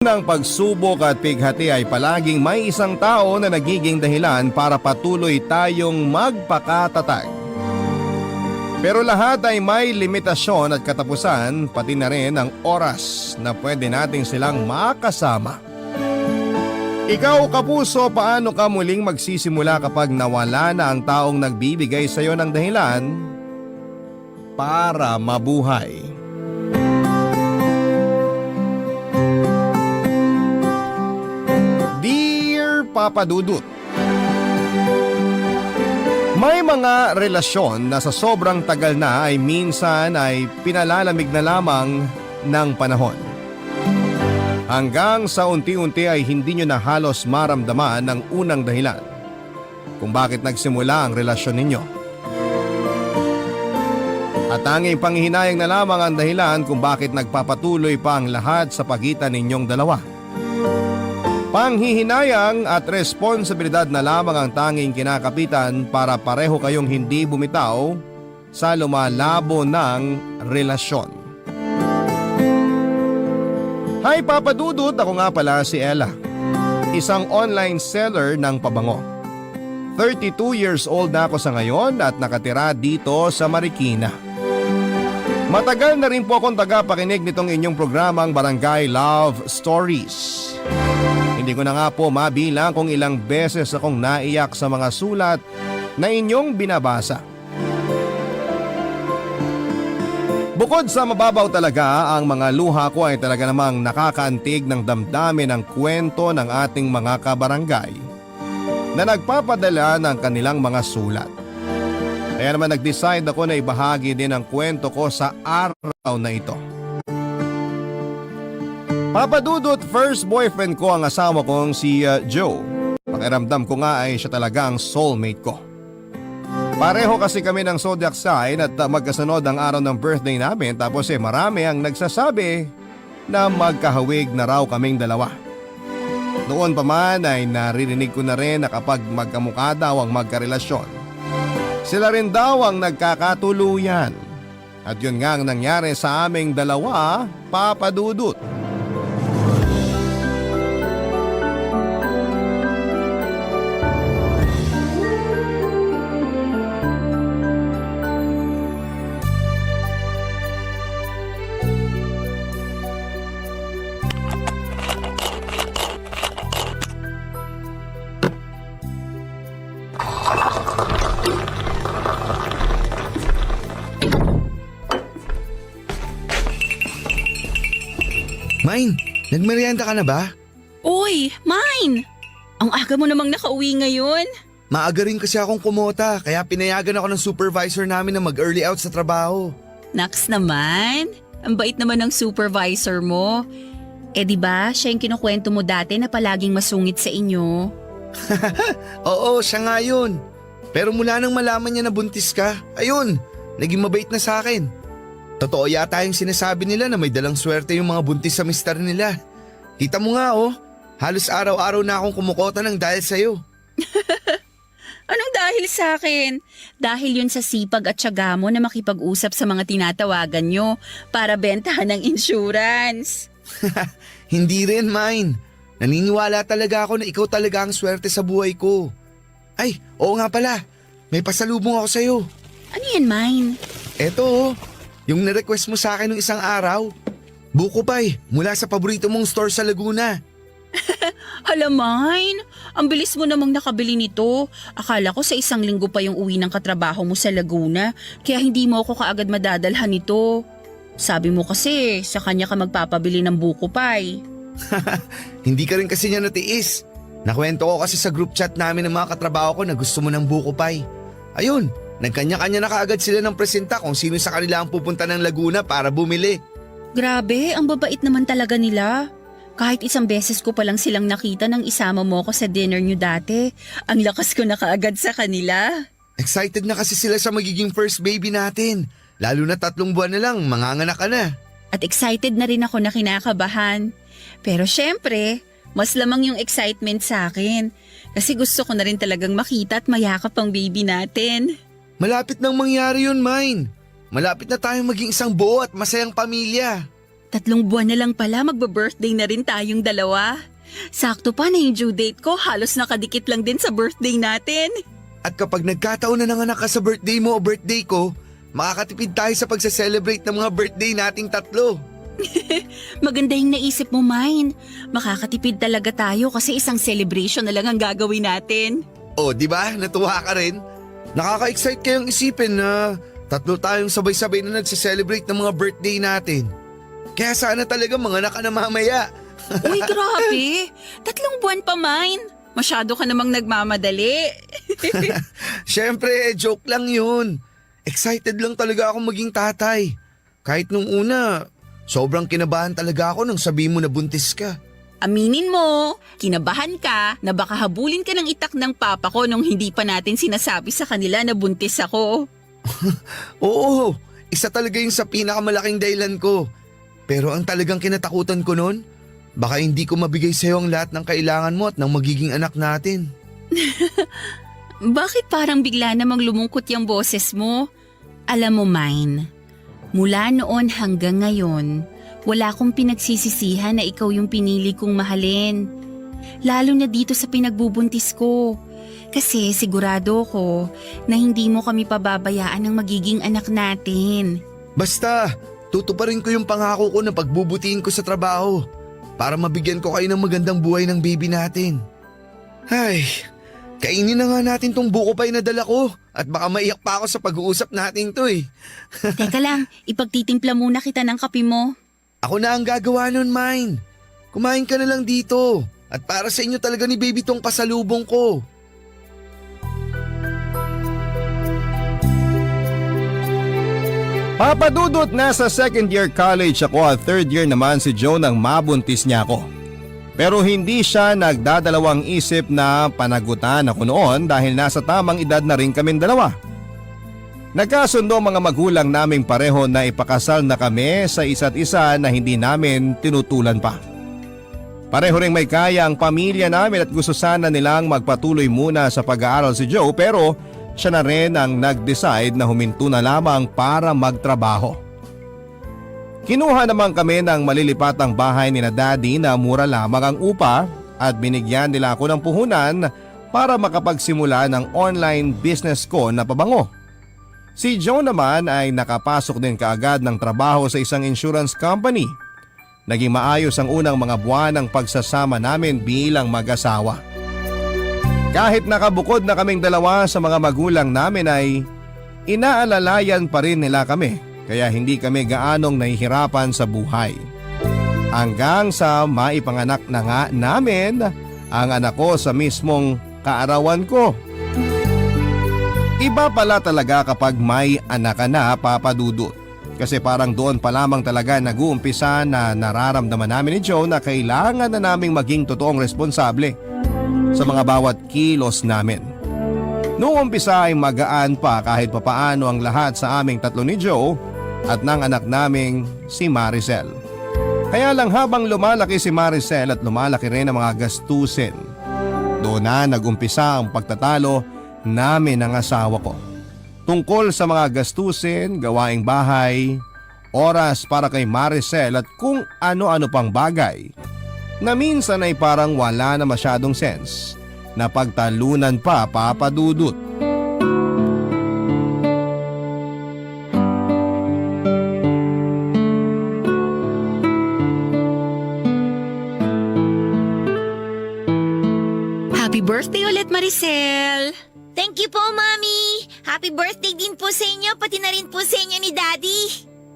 ng pagsubok at pighati ay palaging may isang tao na nagiging dahilan para patuloy tayong magpakatatag. Pero lahat ay may limitasyon at katapusan, pati na rin ang oras na pwede nating silang makasama. Ikaw kapuso, paano ka muling magsisimula kapag nawala na ang taong nagbibigay sa iyo ng dahilan para mabuhay? Dear Papa Dudut, may mga relasyon na sa sobrang tagal na ay minsan ay pinalalamig na lamang ng panahon. Hanggang sa unti-unti ay hindi nyo na halos maramdaman ang unang dahilan kung bakit nagsimula ang relasyon ninyo. At tanging panghihinayang na lamang ang dahilan kung bakit nagpapatuloy pa ang lahat sa pagitan ninyong dalawa. Panghihinayang at responsibilidad na lamang ang tanging kinakapitan para pareho kayong hindi bumitaw sa lumalabo ng relasyon. Hi Papa Dudut, ako nga pala si Ella, isang online seller ng pabango. 32 years old na ako sa ngayon at nakatira dito sa Marikina. Matagal na rin po akong tagapakinig nitong inyong programang Barangay Love Stories. Hindi ko na nga po mabilang kung ilang beses akong naiyak sa mga sulat na inyong binabasa. Bukod sa mababaw talaga, ang mga luha ko ay talaga namang nakakaantig ng damdamin ng kwento ng ating mga kabarangay na nagpapadala ng kanilang mga sulat. Kaya naman nag-decide ako na ibahagi din ang kwento ko sa araw na ito. Papa Dudut, first boyfriend ko ang asawa kong si Joe. Pakiramdam ko nga ay siya talaga ang soulmate ko. Pareho kasi kami ng zodiac sign at magkasunod ang araw ng birthday namin, tapos marami ang nagsasabi na magkahawig na raw kaming dalawa. Noon pa man ay naririnig ko na rin na kapag magkamukha daw ang magkarelasyon, sila rin daw ang nagkakatuluyan. At yun nga ang nangyari sa aming dalawa, Papa Dudut. Mine, nagmerienda ka na ba? Uy, Mine! Ang aga mo namang nakauwi ngayon. Maaga rin kasi akong kumota, kaya pinayagan ako ng supervisor namin na mag-early out sa trabaho. Naks naman, ang bait naman ng supervisor mo. Eh di ba siya yung kinukwento mo dati na palaging masungit sa inyo? Oo, siya nga yun. Pero mula nang malaman niya na buntis ka, ayun, naging mabait na sa akin. Totoo yata yung sinasabi nila na may dalang swerte yung mga buntis sa mister nila. Kita mo nga halos araw-araw na akong kumukota ng dahil sa'yo. Anong dahil sa akin? Dahil yun sa sipag at tiyaga mo na makipag-usap sa mga tinatawagan nyo para bentahan ng insurance. Hindi rin, Mine. Naniniwala talaga ako na ikaw talaga ang swerte sa buhay ko. Ay, oo nga pala. May pasalubong ako sa'yo. Ano yan, Mine? Eto yung nirequest mo sa akin nung isang araw. Buko pie, mula sa paborito mong store sa Laguna. Hala, Mine, ang bilis mo namang nakabili nito. Akala ko sa isang linggo pa yung uwi ng katrabaho mo sa Laguna, kaya hindi mo ako kaagad madadalhan nito. Sabi mo kasi sa kanya ka magpapabili ng buko pie. Hindi ka rin kasi niya natiis. Nakwento ko kasi sa group chat namin ng mga katrabaho ko na gusto mo ng buko pie. Ayun, nagkanya-kanya na kaagad sila ng presenta kung sino sa kanila ang pupunta ng Laguna para bumili. Grabe, ang babait naman talaga nila. Kahit isang beses ko palang silang nakita nang isama mo ko sa dinner nyo dati, ang lakas ko na kaagad sa kanila. Excited na kasi sila sa magiging first baby natin. Lalo na 3 buwan na lang, manganganak ka na. At excited na rin ako na kinakabahan. Pero syempre, mas lamang yung excitement sa akin. Kasi gusto ko na rin talagang makita at mayakap ang baby natin. Malapit nang mangyari yun, Mine. Malapit na tayong maging isang buo at masayang pamilya. 3 buwan na lang pala magba-birthday na rin tayong dalawa. Sakto pa na yung due date ko, halos nakadikit lang din sa birthday natin. At kapag nagkataon na nanganak ka sa birthday mo o birthday ko, makakatipid tayo sa pagsa-celebrate ng mga birthday nating tatlo. Maganda yung naisip mo, Mine. Makakatipid talaga tayo kasi isang celebration na lang ang gagawin natin. O, di ba? Natuwa ka rin? Nakaka-excite kayong isipin na 3 tayong sabay-sabay na nagsa-celebrate ng mga birthday natin. Kaya sana talaga manganak ka na mamaya. Uy, grabe. 3 buwan pa, Mine. Masyado ka namang nagmamadali. Siyempre, joke lang yun. Excited lang talaga ako maging tatay. Kahit nung una, sobrang kinabahan talaga ako nang sabihin mo na buntis ka. Aminin mo, kinabahan ka na baka habulin ka ng itak ng papa ko nung hindi pa natin sinasabi sa kanila na buntis ako. Oo, isa talaga yung sa pinakamalaking dahilan ko. Pero ang talagang kinatakutan ko noon, baka hindi ko mabigay sa'yo ang lahat ng kailangan mo at ng magiging anak natin. Bakit parang bigla namang lumungkot yung boses mo? Alam mo, Mine, mula noon hanggang ngayon, wala akong pinagsisisihan na ikaw yung pinili kong mahalin. Lalo na dito sa pinagbubuntis ko. Kasi sigurado ko na hindi mo kami pababayaan ng magiging anak natin. Basta, tutuparin ko yung pangako ko na pagbubutihin ko sa trabaho para mabigyan ko kayo ng magandang buhay ng baby natin. Ay, kainin na nga natin tong buko pie na dala ko at baka maiyak pa ako sa pag-uusap natin to eh. Teka lang, ipagtitimpla muna kita ng kape mo. Ako na ang gagawa nun, Mine. Kumain ka na lang dito at para sa inyo talaga ni baby tong pasalubong ko. Papa Dudut, nasa 2nd year college ako at 3rd year naman si Joe nang mabuntis niya ako. Pero hindi siya nagdadalawang isip na panagutan ako noon dahil nasa tamang edad na rin kaming dalawa. Nagkasundo mga magulang naming pareho na ipakasal na kami sa isa't isa na hindi namin tinutulan pa. Pareho ring may kaya ang pamilya namin at gusto sana nilang magpatuloy muna sa pag-aaral si Joe pero siya na rin ang nag-decide na huminto na lamang para magtrabaho. Kinuha naman kami ng malilipatang bahay ni na Daddy na mura lamang ang upa at binigyan nila ako ng puhunan para makapagsimula ng online business ko na pabango. Si Joe naman ay nakapasok din kaagad ng trabaho sa isang insurance company. Naging maayos ang unang mga buwan ng pagsasama namin bilang mag-asawa. Kahit nakabukod na kaming dalawa sa mga magulang namin ay inaalalayan pa rin nila kami kaya hindi kami gaanong nahihirapan sa buhay. Hanggang sa maipanganak na nga namin ang anak ko sa mismong kaarawan ko. Iba pala talaga kapag may anak ka na, Papa Dudut. Kasi parang doon pa lamang talaga nag-uumpisa na nararamdaman namin ni Joe na kailangan na naming maging totoong responsable sa mga bawat kilos namin. Noong umpisa ay magaan pa kahit papaano ang lahat sa aming tatlo ni Joe at ng anak naming si Maricel. Kaya lang habang lumalaki si Maricel at lumalaki rin ang mga gastusin, doon na nag-umpisa ang pagtatalo namin ng asawa ko. Tungkol sa mga gastusin, gawaing bahay, oras para kay Maricel at kung ano-ano pang bagay na minsan ay parang wala na masyadong sense na pagtalunan pa, Papa Dudut. Happy birthday ulit, Maricel! Thank you po, Mami! Happy birthday din po sa inyo, pati na rin po sa inyo ni Daddy!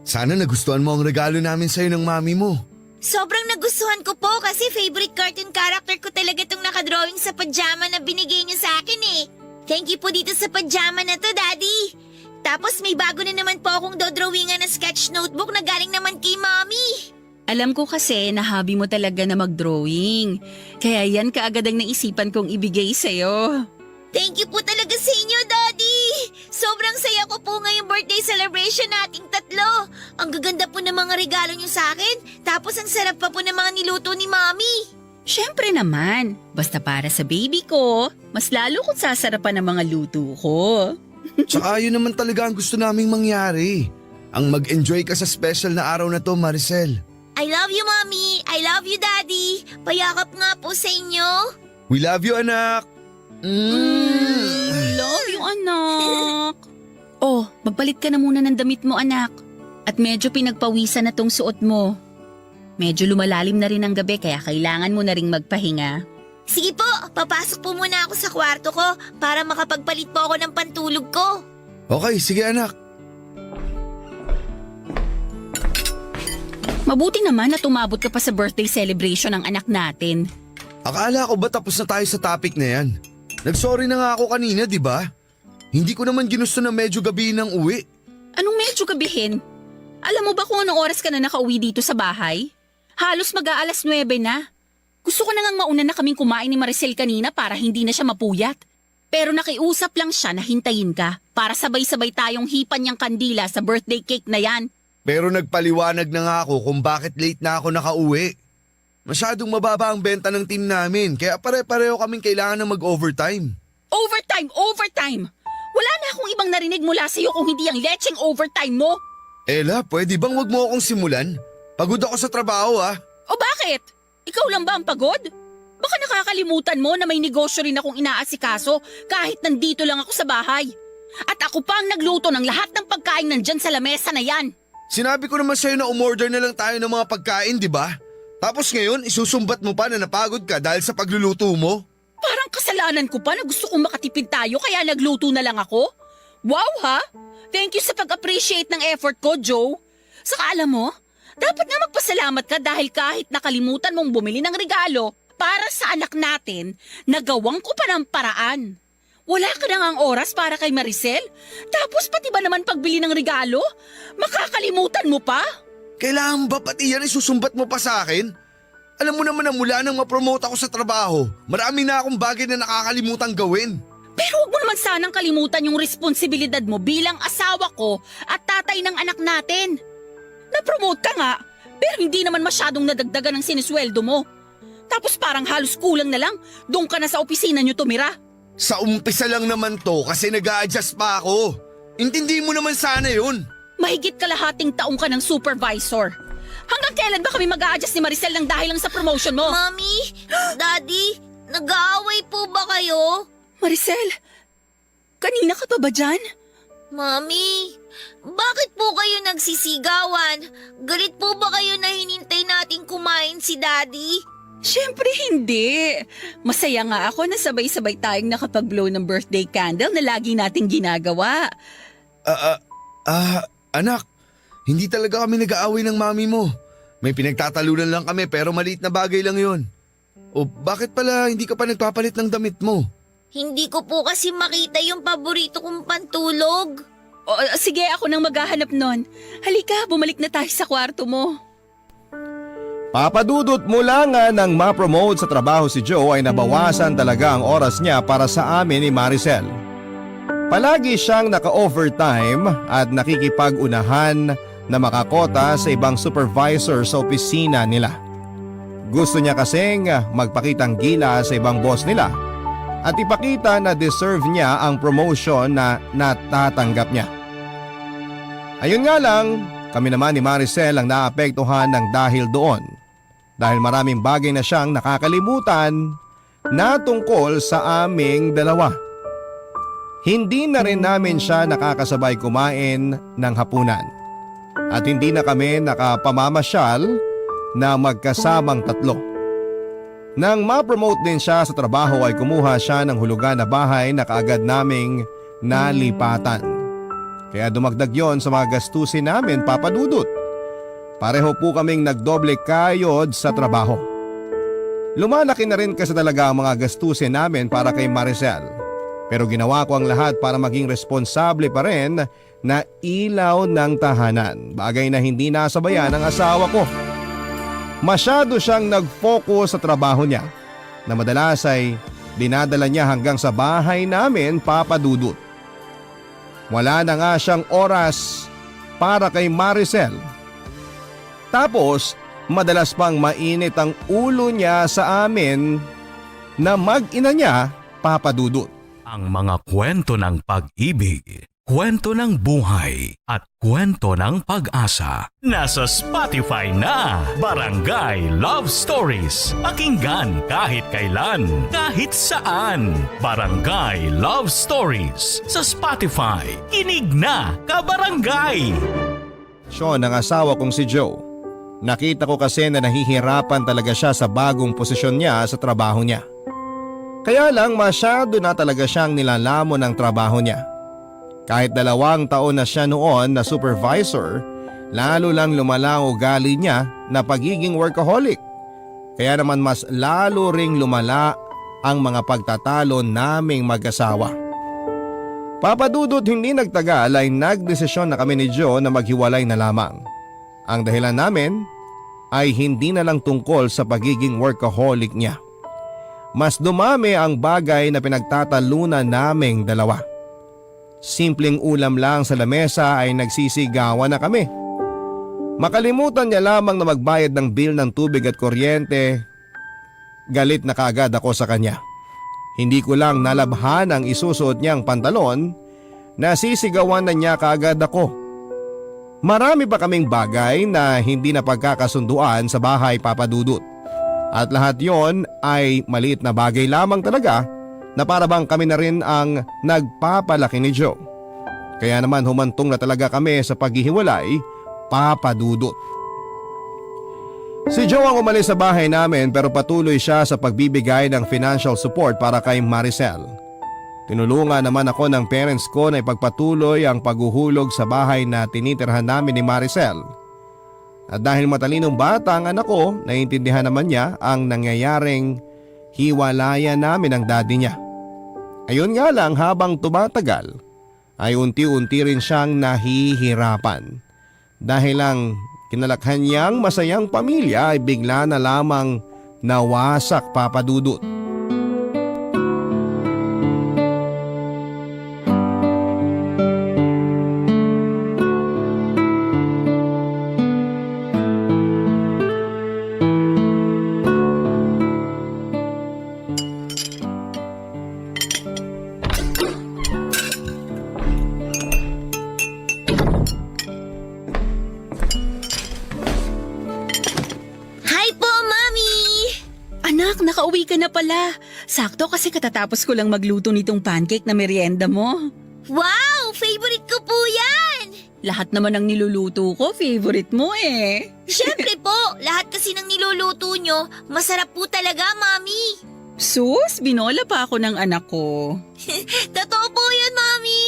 Sana nagustuhan mo ang regalo namin sa'yo ng mami mo. Sobrang nagustuhan ko po kasi favorite cartoon character ko talaga itong nakadrawing sa pajama na binigay niyo sa akin eh. Thank you po dito sa pajama na to, Daddy! Tapos may bago na naman po akong dodrawingan na sketch notebook na galing naman kay Mami. Alam ko kasi na hobby mo talaga na mag-drawing. Kaya yan kaagad ang naisipan kong ibigay sa'yo. Thank you po talaga sa inyo, Daddy! Sobrang saya ko po ngayong birthday celebration nating tatlo. Ang gaganda po ng mga regalo niyo sa akin, tapos ang sarap pa po ng mga niluto ni Mami. Siyempre naman, basta para sa baby ko, mas lalo kong sasarapan ng mga luto ko. Tsaka yun naman talaga ang gusto naming mangyari. Ang mag-enjoy ka sa special na araw na to, Maricel. I love you, Mommy. I love you, Daddy. Payakap nga po sa inyo. We love you, anak. Love you, anak. Oh, magpalit ka na muna ng damit mo, anak. At medyo pinagpawisan na tong suot mo. Medyo lumalalim na rin ang gabi kaya kailangan mo na ring magpahinga. Sige po, papasok po muna ako sa kwarto ko para makapagpalit po ako ng pantulog ko. Okay, sige anak. Mabuti naman na tumabot ka pa sa birthday celebration ng anak natin. Akala ko ba tapos na tayo sa topic na yan? Nagsorry na nga ako kanina, di ba? Hindi ko naman ginusto na medyo gabi ng uwi. Anong medyo gabihin? Alam mo ba kung anong oras ka na nakauwi dito sa bahay? Halos mag-aalas 9 na. Gusto ko na ngang mauna na kaming kumain ni Maricel kanina para hindi na siya mapuyat. Pero nakiusap lang siya na hintayin ka para sabay-sabay tayong hipan niyang kandila sa birthday cake na yan. Pero nagpaliwanag na nga ako kung bakit late na ako nakauwi. Masyadong mababa ang benta ng team namin kaya pare-pareho kaming kailangan na mag-overtime. Overtime! Wala na akong ibang narinig mula sa'yo kung hindi ang lecheng overtime mo. Ella, pwede bang wag mo akong simulan? Pagod ako sa trabaho O bakit? Ikaw lang ba ang pagod? Baka nakakalimutan mo na may negosyo rin akong inaasikaso kahit nandito lang ako sa bahay. At ako pa ang nagluto ng lahat ng pagkain nandyan sa lamesa na yan. Sinabi ko naman sa'yo na umorder na lang tayo ng mga pagkain, di ba? Tapos ngayon, isusumbat mo pa na napagod ka dahil sa pagluluto mo? Parang kasalanan ko pa na gusto kong makatipid tayo kaya nagluto na lang ako. Wow ha! Thank you sa pag-appreciate ng effort ko, Joe. Saka alam mo, dapat nga magpasalamat ka dahil kahit nakalimutan mong bumili ng regalo para sa anak natin, nagawang ko pa ng paraan. Wala ka na ngang oras para kay Maricel? Tapos pati ba naman pagbili ng regalo? Makakalimutan mo pa? Kailangan ba pati yan isusumbat mo pa sa akin? Alam mo naman na mula nang ma-promote ako sa trabaho, marami na akong bagay na nakakalimutan gawin. Pero huwag mo naman sanang kalimutan yung responsibilidad mo bilang asawa ko at tatay ng anak natin. Na-promote ka nga, pero hindi naman masyadong nadagdagan ng sinisweldo mo. Tapos parang halos kulang na lang, doon ka na sa opisina niyo tumira. Sa umpisa lang naman to kasi nag-a-adjust pa ako. Intindi mo naman sana yun. Mahigit kalahating taong ka ng supervisor. Hanggang kailan ba kami mag-a-adjust ni Maricel lang dahil lang sa promotion mo? Mommy, Daddy, nag-aaway po ba kayo? Maricel, kanina ka pa ba dyan? Mommy, bakit po kayo nagsisigawan? Galit po ba kayo na hinintay nating kumain si Daddy? Siyempre hindi. Masaya nga ako na sabay-sabay tayong nakapag-blow ng birthday candle na lagi nating ginagawa. Anak, hindi talaga kami nag-aaway ng mami mo. May pinagtatalunan lang kami pero maliit na bagay lang yon. O bakit pala hindi ka pa nagpapalit ng damit mo? Hindi ko po kasi makita yung paborito kong pantulog. O, sige, ako nang maghahanap nun. Halika, bumalik na tayo sa kwarto mo. Papadudot mula nga nang ma-promote sa trabaho si Joe ay nabawasan talaga ang oras niya para sa amin ni Maricel. Palagi siyang naka-overtime at nakikipag-unahan na makakota sa ibang supervisor sa opisina nila. Gusto niya kasing magpakitang gila sa ibang boss nila at ipakita na deserve niya ang promotion na natatanggap niya. Ayun nga lang, kami naman ni Maricel ang naapektuhan ng dahil doon. Dahil maraming bagay na siyang nakakalimutan na tungkol sa aming dalawa. Hindi na rin namin siya nakakasabay kumain ng hapunan. At hindi na kami nakapamamasyal na magkasamang tatlo. Nang ma-promote din siya sa trabaho ay kumuha siya ng hulugan na bahay na kaagad naming nalipatan. Kaya dumagdag yon sa mga gastusin namin, Papa Dudut. Pareho po kaming nagdoble kayod sa trabaho. Lumalaki na rin kasi talaga ang mga gastusin namin para kay Maricel. Pero ginawa ko ang lahat para maging responsable pa rin na ilaw ng tahanan. Bagay na hindi nasabayan ng asawa ko. Masyado siyang nag-focus sa trabaho niya na madalas ay dinadala niya hanggang sa bahay namin, Papa Dudut. Wala na nga siyang oras para kay Maricel. Tapos, madalas pang mainit ang ulo niya sa amin na mag-ina niya, Papa Dudut. Ang mga kwento ng pag-ibig, kwento ng buhay at kwento ng pag-asa. Nasa Spotify na Barangay Love Stories. Pakinggan kahit kailan, kahit saan. Barangay Love Stories sa Spotify. Kinig na, kabarangay! Sean, ang asawa kong si Joe. Nakita ko kasi na nahihirapan talaga siya sa bagong posisyon niya sa trabaho niya. Kaya lang masyado na talaga siyang nilalamon ng trabaho niya. Kahit 2 taon na siya noon na supervisor, lalo lang lumala ang ugali niya na pagiging workaholic. Kaya naman mas lalo ring lumala ang mga pagtatalo naming mag-asawa. Papadudot hindi nagtagal ay nagdesisyon na kami ni Joe na maghiwalay na lamang. Ang dahilan namin ay hindi na lang tungkol sa pagiging workaholic niya. Mas dumami ang bagay na pinagtatalunan naming dalawa. Simpleng ulam lang sa lamesa ay nagsisigawan na kami. Makalimutan niya lamang na magbayad ng bill ng tubig at kuryente, galit na kaagad ako sa kanya. Hindi ko lang nalabhan ang isusuot niyang pantalon, nasisigawan na niya kaagad ako. Marami pa kaming bagay na hindi na pagkakasunduan sa bahay, Papa Dudut. At lahat yon ay maliit na bagay lamang talaga na para bang kami na rin ang nagpapalaki ni Joe. Kaya naman humantong na talaga kami sa paghihiwalay, Papa Dudut. Si Joe ang umalis sa bahay namin pero patuloy siya sa pagbibigay ng financial support para kay Maricel. Tinulungan naman ako ng parents ko na ipagpatuloy ang paghuhulog sa bahay na tinitirhan namin ni Maricel. At dahil matalinong bata ang anak ko, naiintindihan naman niya ang nangyayaring hiwalayan namin ng daddy niya. Ayun nga lang, habang tumatagal ay unti-unti rin siyang nahihirapan. Dahil lang kinalakhan niyang masayang pamilya ay bigla na lamang nawasak, Papa Dudut. Hi po, Mami! Anak, nakauwi ka na pala. Sakto kasi katatapos ko lang magluto nitong pancake na merienda mo. Wow! Favorite ko po yan! Lahat naman ng niluluto ko, favorite mo eh. Siyempre po, lahat kasi ng niluluto nyo, masarap po talaga, Mami. Sus, binola pa ako ng anak ko. Totoo po yun, Mami.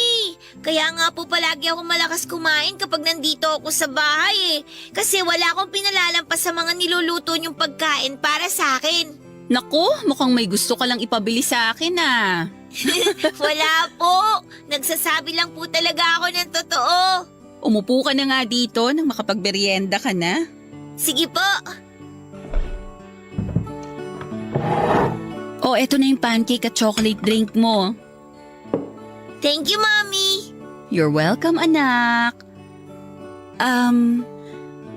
Kaya nga po palagi ako malakas kumain kapag nandito ako sa bahay eh. Kasi wala akong pinalalampas sa mga niluluto nyong pagkain para sa akin. Naku, mukhang may gusto ka lang ipabili sa akin ah. Wala po. Nagsasabi lang po talaga ako ng totoo. Umupo ka na nga dito nang makapagmerienda ka na. Sige po. Oh, eto na yung pancake at chocolate drink mo. Thank you, Mami. You're welcome, anak.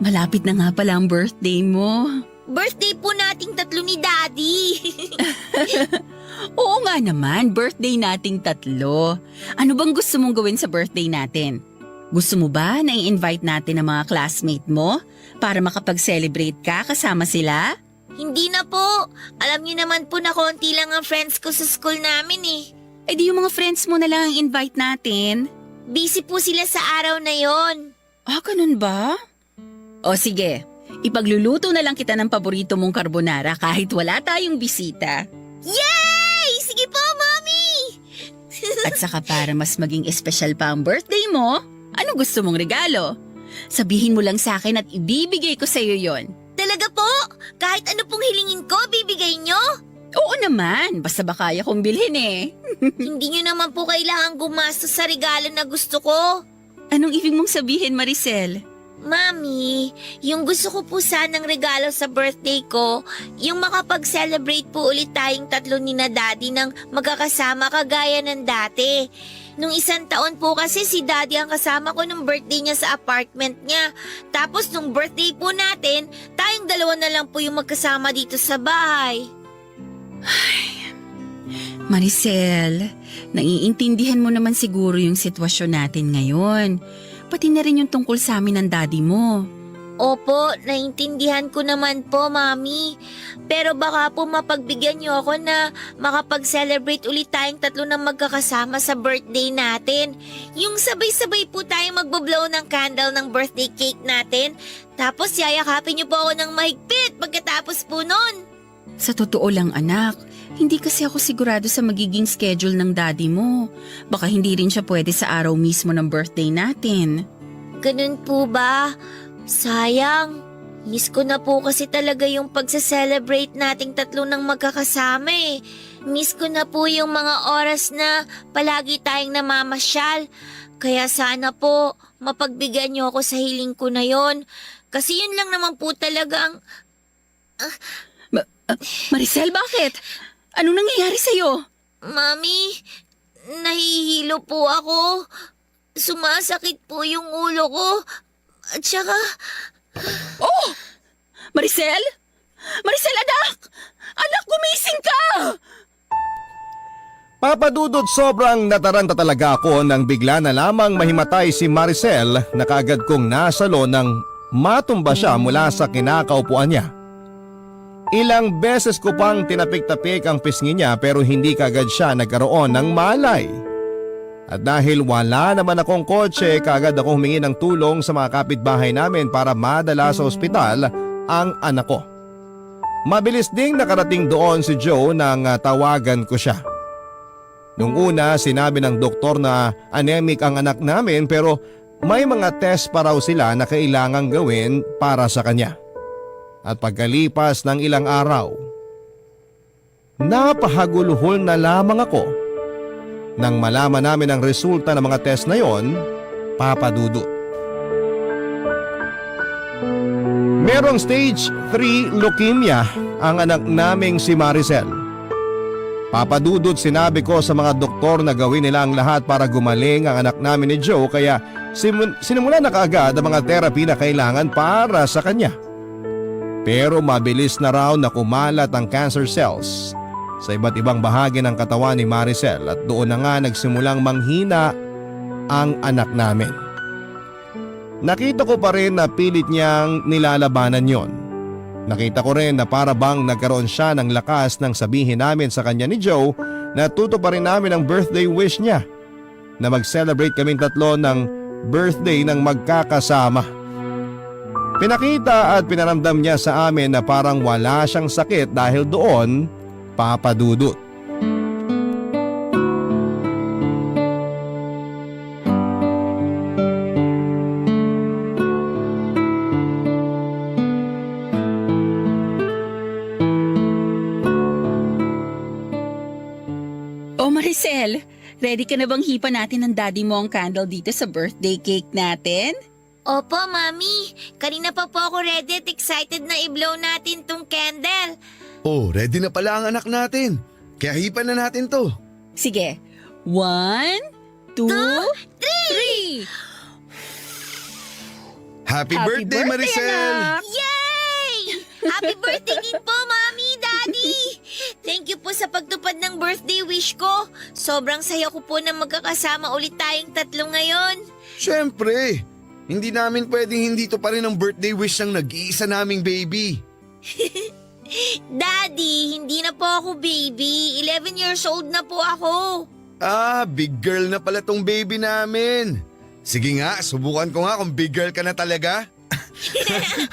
Malapit na nga pala ang birthday mo. Birthday po nating 3 ni Daddy. Oo nga naman, birthday nating 3. Ano bang gusto mong gawin sa birthday natin? Gusto mo ba na i-invite natin ang mga classmate mo para makapag-celebrate ka kasama sila? Hindi na po. Alam niyo naman po na konti lang ang friends ko sa school namin eh. Eh di yung mga friends mo na lang ang invite natin. Busy po sila sa araw na yon. Ah, ganun ba? O sige, ipagluluto na lang kita ng paborito mong carbonara kahit wala tayong bisita. Yay! Sige po, Mami! At saka para mas maging espesyal pa ang birthday mo, ano gusto mong regalo? Sabihin mo lang sa akin at ibibigay ko sa iyo yon. Talaga po? Kahit ano pong hilingin ko, bibigay nyo? Oo naman, basta ba kaya kong bilhin eh. Hindi nyo naman po kailangan gumastos sa regalo na gusto ko. Anong ibig mong sabihin, Maricel? Mami, yung gusto ko po sanang regalo sa birthday ko, yung makapag-celebrate po ulit tayong 3 ni na Daddy ng magkakasama kagaya ng dati. Nung 1 taon po kasi si Daddy ang kasama ko nung birthday niya sa apartment niya. Tapos nung birthday po natin, tayong 2 na lang po yung magkasama dito sa bahay. Maricel, naiintindihan mo naman siguro yung sitwasyon natin ngayon. Pati na rin yung tungkol sa amin ng daddy mo. Opo, naintindihan ko naman po, Mami. Pero baka po mapagbigyan niyo ako na makapag-celebrate ulit tayong tatlo na magkakasama sa birthday natin. Yung sabay-sabay po tayong magbo-blow ng candle ng birthday cake natin. Tapos yayakapin niyo po ako ng mahigpit pagkatapos po nun. Sa totoo lang anak, hindi kasi ako sigurado sa magiging schedule ng daddy mo. Baka hindi rin siya pwede sa araw mismo ng birthday natin. Ganun po ba? Sayang. Miss ko na po kasi talaga yung pagsa-celebrate nating tatlo ng magkakasama eh. Miss ko na po yung mga oras na palagi tayong namamasyal. Kaya sana po mapagbigyan niyo ako sa hiling ko na yon. Kasi yun lang naman po talaga ang... Maricel, bakit? Anong nangyayari sa'yo? Mami, nahihilo po ako. Sumasakit po yung ulo ko. At saka... Oh! Maricel? Maricel, anak! Anak, gumising ka! Papadudod, sobrang nataranta talaga ako nang bigla na lamang mahimatay si Maricel na kaagad kong nasalo nang matumba siya mula sa kinakaupuan niya. Ilang beses ko pang tinapik-tapik ang pisngi niya pero hindi kaagad siya nagkaroon ng malay. At dahil wala naman akong kotse, kaagad ako humingi ng tulong sa mga kapitbahay namin para madala sa ospital ang anak ko. Mabilis ding nakarating doon si Joe nang tawagan ko siya. Nung una, sinabi ng doktor na anemic ang anak namin pero may mga test pa raw sila na kailangang gawin para sa kanya. At pagkalipas ng ilang araw, napahaguluhol na lamang ako nang malaman namin ang resulta ng mga test na yon, papadudot. Merong stage 3 leukemia ang anak naming si Maricel. Papadudot, sinabi ko sa mga doktor na gawin nila ang lahat para gumaling ang anak namin ni Joe kaya sinimula na kaagad ang mga therapy na kailangan para sa kanya. Pero mabilis na raw na kumalat ang cancer cells sa iba't ibang bahagi ng katawan ni Maricel at doon na nga nagsimulang manghina ang anak namin. Nakita ko pa rin na pilit niyang nilalabanan yon. Nakita ko rin na para bang nagkaroon siya ng lakas nang sabihin namin sa kanya ni Joe na tutuparin namin ang birthday wish niya na mag-celebrate kaming tatlo ng birthday ng magkakasama. Pinakita at pinaramdam niya sa amin na parang wala siyang sakit dahil doon, papadudot. Oh Maricel, ready ka na bang hipa natin ng daddy mo ang candle dito sa birthday cake natin? Opo, Mami. Kanina pa po ako ready at excited na i-blow natin tong candle. Oh, ready na pala ang anak natin. Kaya hipan na natin to. Sige, 1, 2, 3! Happy birthday, Maricel! anak! Yay! Happy birthday din po, Mami, Daddy! Thank you po sa pagtupad ng birthday wish ko. Sobrang saya ko po na magkakasama ulit tayong tatlo ngayon. Siyempre, hindi namin pwedeng hindi to pa rin ang birthday wish ng nag-iisa naming baby. Daddy, hindi na po ako baby. 11 years old na po ako. Ah, big girl na pala tong baby namin. Sige nga, subukan ko nga kung big girl ka na talaga.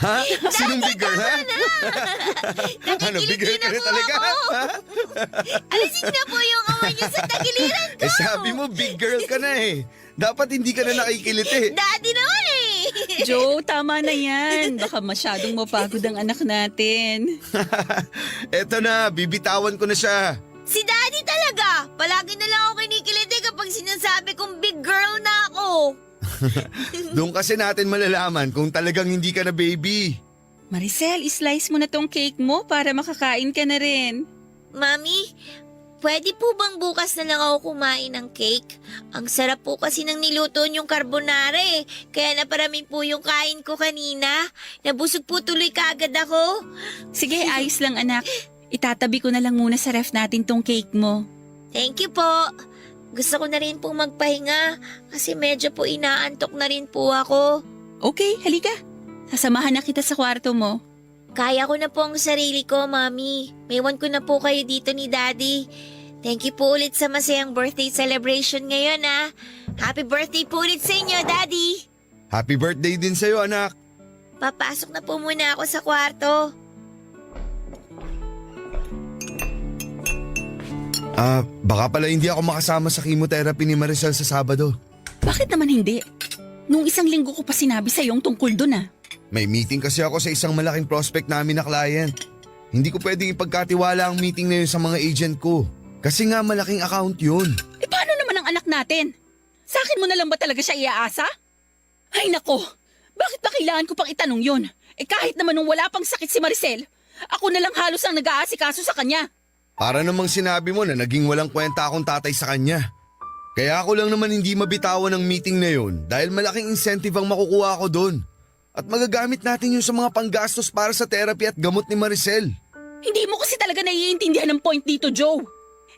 Ha? Sinong big girl, ha? Ano, big girl ka na talaga? Ha? Alisin na po yung awan niyo sa tagiliran ko. Sabi mo big girl ka na eh. Dapat hindi ka na nakikilit eh. Daddy naman eh. Joe, tama na yan. Baka masyadong mapagod ang anak natin. Eto na, bibitawan ko na siya. Si Daddy talaga. Palagi na lang ako kinikiliti kapag sinasabi kong big girl na ako. Doon kasi natin malalaman kung talagang hindi ka na baby. Maricel, islice mo na tong cake mo para makakain ka na rin. Mami, pwede po bang bukas na lang ako kumain ng cake? Ang sarap po kasi ng niluto niyong carbonara eh. Kaya naparami po yung kain ko kanina. Nabusog po tuloy kaagad ako. Sige, ayos lang anak. Itatabi ko na lang muna sa ref natin tong cake mo. Thank you po. Gusto ko na rin po magpahinga kasi medyo po inaantok na rin po ako. Okay, halika. Sasamahan na kita sa kwarto mo. Kaya ko na po ang sarili ko, Mami. Maiwan ko na po kayo dito ni Daddy. Thank you po ulit sa masayang birthday celebration ngayon, ah. Happy birthday po ulit sa inyo, Daddy. Happy birthday din sa'yo, anak. Papasok na po muna ako sa kwarto. Baka pala hindi ako makasama sa chemotherapy ni Maricel sa Sabado. Bakit naman hindi? Nung isang linggo ko pa sinabi sa'yo yung tungkol dun ah. May meeting kasi ako sa isang malaking prospect namin na client. Hindi ko pwedeng ipagkatiwala ang meeting na yun sa mga agent ko. Kasi nga malaking account yun. Eh paano naman ang anak natin? Sa akin mo na lang ba talaga siya iaasa? Ay nako, bakit ba kailangan ko pang itanong yun? Eh kahit naman nung wala pang sakit si Maricel, ako na lang halos ang nag-aasikaso sa kanya. Para namang sinabi mo na naging walang kwenta akong tatay sa kanya. Kaya ako lang naman hindi mabitawan ng meeting na yun dahil malaking incentive ang makukuha ko doon. At magagamit natin yun sa mga panggastos para sa therapy at gamot ni Maricel. Hindi mo kasi talaga naiintindihan ang point dito, Joe.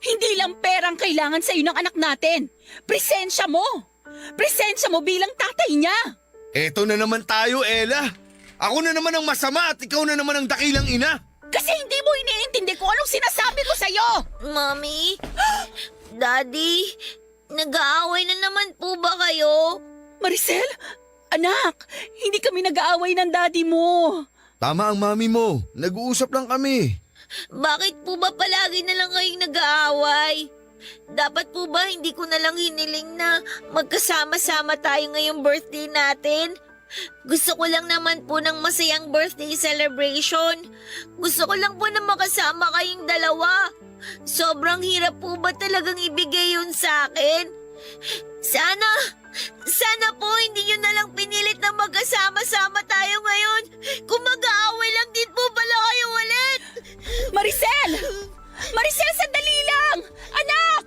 Hindi lang perang kailangan sa'yo ng anak natin. Presensya mo. Presensya mo bilang tatay niya. Eto na naman tayo, Ella. Ako na naman ang masama at ikaw na naman ang dakilang ina. Kasi hindi mo iniintindi kung anong sinasabi ko sa'yo. Mami? Daddy? Nag-aaway na naman po ba kayo? Maricel, anak, hindi kami nag-aaway ng daddy mo. Tama ang mami mo. Nag-uusap lang kami. Bakit po ba palagi na lang kayong nag-aaway? Dapat po ba hindi ko na lang hiniling na magkasama-sama tayo ngayong birthday natin? Gusto ko lang naman po ng masayang birthday celebration. Gusto ko lang po na makasama kayong dalawa. Sobrang hirap po ba talagang ibigay yun sa akin? Sana po hindi nyo na lang pinilit na magkasama-sama tayo ngayon. Kung mag-aaway lang din po pala kayo ulit. Maricel! Maricel, sandali lang! Anak!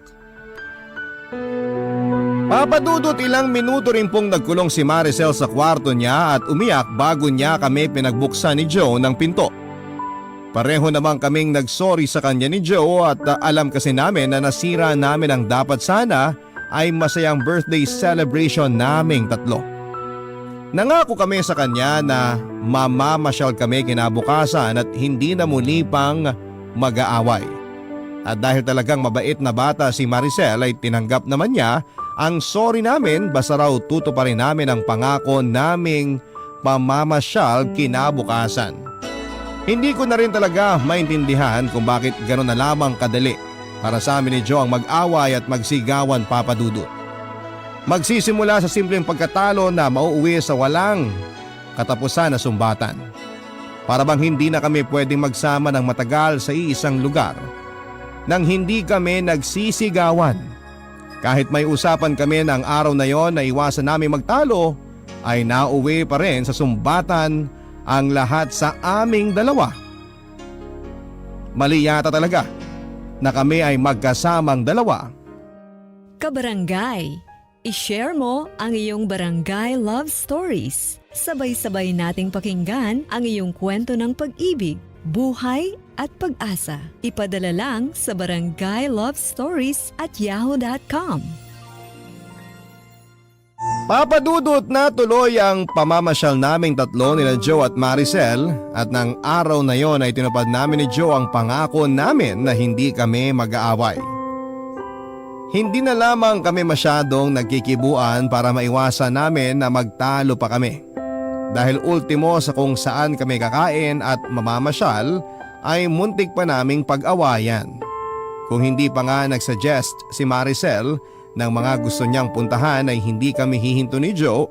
Papadudot ilang minuto rin pong nagkulong si Maricel sa kwarto niya at umiyak bago niya kami pinagbuksan ni Joe ng pinto. Pareho naman kaming nagsorry sa kanya ni Joe at alam kasi namin na nasira namin ang dapat sana ay masayang birthday celebration naming tatlo. Nangako kami sa kanya na mamamasyal kami kinabukasan at hindi na muli pang mag-aaway. At dahil talagang mabait na bata si Maricel ay tinanggap naman niya ang sorry namin basta raw tutuparin namin ang pangako naming pamamasyal kinabukasan. Hindi ko na rin talaga maintindihan kung bakit gano'n na lamang kadali para sa amin ni Joe ang mag-away at magsigawan, Papa Dudut. Magsisimula sa simpleng pagkatalo na mauuwi sa walang katapusan na sumbatan. Para bang hindi na kami pwedeng magsama ng matagal sa iisang lugar nang hindi kami nagsisigawan. Kahit may usapan kami ng araw na yon na iwasan namin magtalo, ay nauwi pa rin sa sumbatan ang lahat sa aming dalawa. Mali yata talaga na kami ay magkasamang dalawa. Kabarangay, i-share mo ang iyong barangay love stories. Sabay-sabay nating pakinggan ang iyong kwento ng pag-ibig, buhay at pag-asa. Ipadala lang sa barangaylovestories@yahoo.com. Papadudot na tuloy ang pamamasyal naming tatlo nila Joe at Maricel at ng araw na yon ay tinupad namin ni Joe ang pangako namin na hindi kami mag-aaway. Hindi na lamang kami masyadong nagkikibuan para maiwasan namin na magtalo pa kami. Dahil ultimo sa kung saan kami kakain at mamamasyal ay muntik pa naming pag-awayan. Kung hindi pa nga nagsuggest si Maricel ng mga gusto niyang puntahan ay hindi kami hihinto ni Joe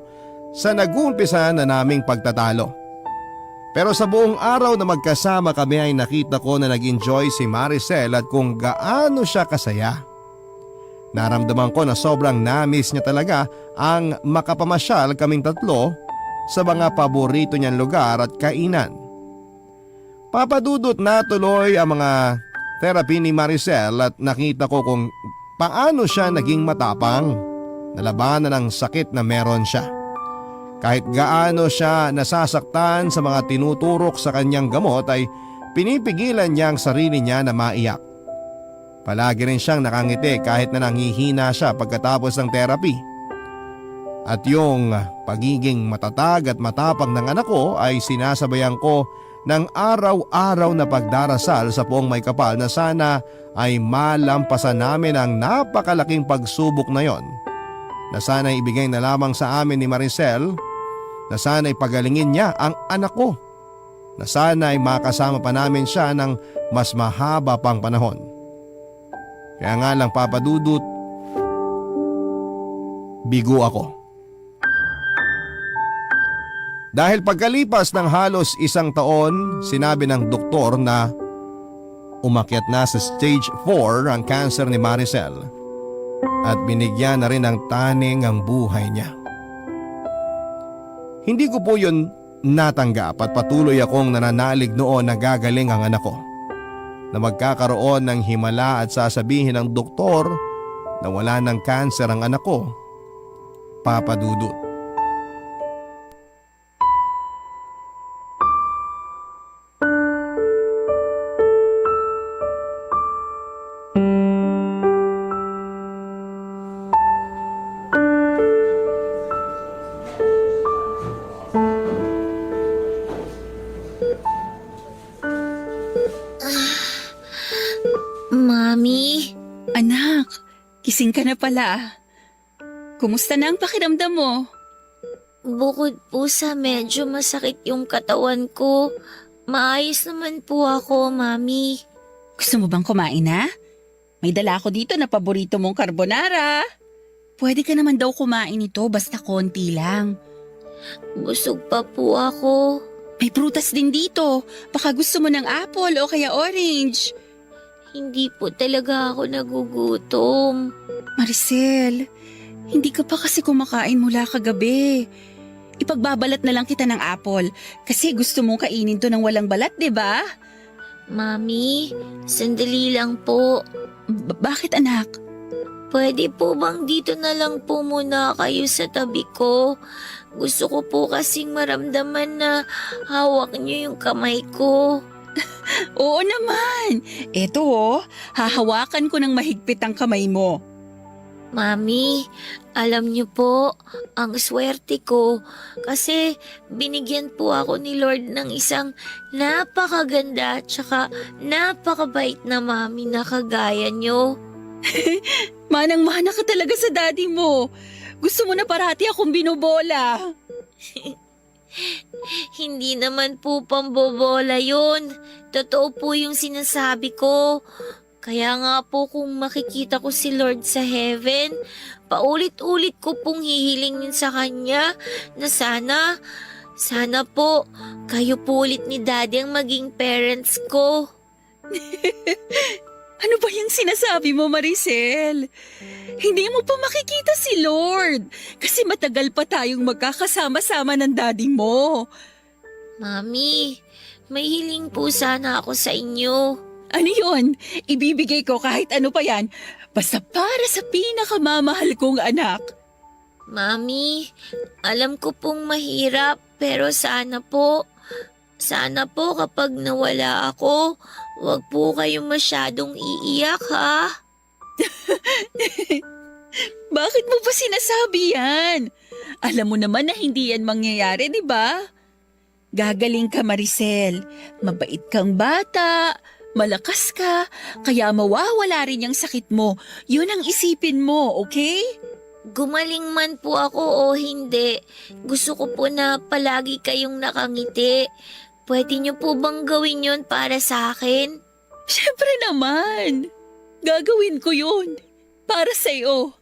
sa nag-uumpisa na naming pagtatalo. Pero sa buong araw na magkasama kami ay nakita ko na nag-enjoy si Maricel at kung gaano siya kasaya. Naramdaman ko na sobrang na-miss niya talaga ang makapamasyal kaming tatlo sa mga paborito niyang lugar at kainan. Papadudot na tuloy ang mga therapy ni Maricel at nakita ko kung paano siya naging matapang na labanan ng sakit na meron siya. Kahit gaano siya nasasaktan sa mga tinuturok sa kanyang gamot ay pinipigilan niya ang sarili niya na maiyak. Palagi rin siyang nakangiti kahit na nanghihina siya pagkatapos ng therapy. At yung pagiging matatag at matapang ng anak ko ay sinasabayan ko ng araw-araw na pagdarasal sa Poong May Kapal na sana ay malampasan namin ang napakalaking pagsubok na yon. Na sana ibigay na lamang sa amin ni Maricel, na sana ipagalingin niya ang anak ko, na sana ay makasama pa namin siya ng mas mahaba pang panahon. Kaya nga lang Papa Dudut, bigo ako. Dahil pagkalipas ng halos 1 taon, sinabi ng doktor na umakyat na sa stage 4 ang cancer ni Maricel at binigyan na rin ng taning ang buhay niya. Hindi ko po yun natanggap at patuloy akong nananalig noon na gagaling ang anak ko, na magkakaroon ng himala at sasabihin ng doktor na wala ng cancer ang anak ko, Papa Dudut. Mami, Anak, kising ka na pala. Kumusta na ang pakiramdam mo? bukod po sa medyo masakit yung katawan ko, maayos naman po ako, Mami. Gusto mo bang kumain na? May dala ako dito na paborito mong carbonara. Pwede ka naman daw kumain ito basta konti lang. Busog pa po ako. May prutas din dito. Baka gusto mo ng apple o kaya orange. Hindi po talaga ako nagugutom. Maricel, hindi ka pa kasi kumakain mula kagabi. Ipagbabalat na lang kita ng apple kasi gusto mong kainin to ng walang balat, di ba? Mami, sandali lang po. Bakit anak? Pwede po bang dito na lang po muna kayo sa tabi ko? Gusto ko po kasing maramdaman na hawak niyo yung kamay ko. Oo naman. Eto hahawakan ko ng mahigpit ang kamay mo. Mami, alam niyo po, ang swerte ko kasi binigyan po ako ni Lord ng isang napakaganda at saka napakabait na mami na kagaya niyo. Manang-mana ka talaga sa daddy mo. Gusto mo na parati akong binobola. Hindi naman po pambobola yun. Totoo po yung sinasabi ko. Kaya nga po kung makikita ko si Lord sa heaven, paulit-ulit ko pong hihilingin sa Kanya na sana po kayo po ulit ni Daddy ang maging parents ko. Ano ba yung sinasabi mo, Maricel? Hindi mo pa makikita si Lord kasi matagal pa tayong magkakasama-sama ng daddy mo. Mami, may hiling po sana ako sa inyo. Ano yun? Ibibigay ko kahit ano pa yan. Basta para sa pinakamamahal kong anak. Mami, alam ko pong mahirap pero sana po kapag nawala ako, wag po kayong masyadong iiyak ha. Bakit mo pa sinasabi yan? Alam mo naman na hindi yan mangyayari, di ba? Gagaling ka, Maricel. Mabait kang bata. Malakas ka, kaya mawawala rin yung sakit mo. Yun ang isipin mo, okay? Gumaling man po ako o hindi, gusto ko po na palagi kayong nakangiti. Pwede niyo po bang gawin yun para sa akin? Siyempre naman. Gagawin ko yun. Para sa'yo.